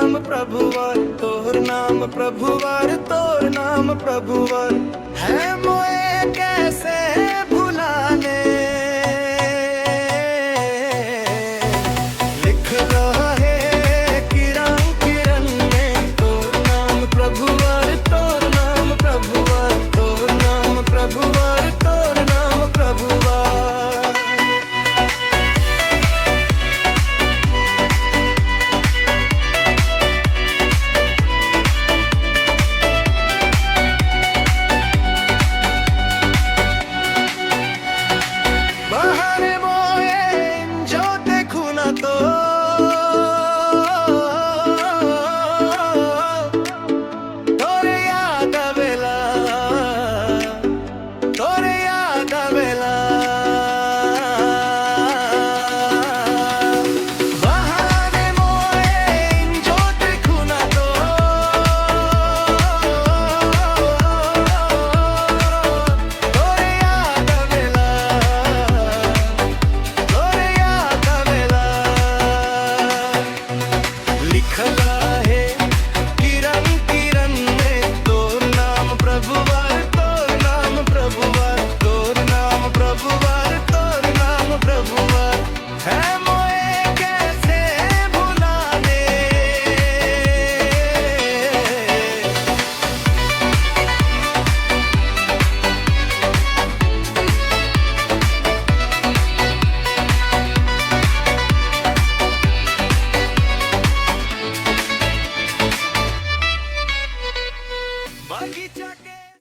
नाम प्रभुवर, तोर नाम प्रभुवर, तोर नाम प्रभुवर है मोए कैसे भुलाने। लिख रहा है किरण किरण में तोर नाम प्रभुवर, तोर नाम प्रभुवर, तोर नाम प्रभुवर, तोर नाम प्रभुवर। बाहर मोए जो देखूं ना तो तोरे याद आवेला, तोरे याद आवेला। बाहर मोए जो देखूं ना तो तोरे याद आवेला, तोरे याद आवेला। लिखला है किरण किरण में तोर नाम प्रभुवर, तोर नाम प्रभुवर, तोर नाम प्रभुवर, तोर नाम प्रभुवर है मोए कैसे भुलाने। बगीचा के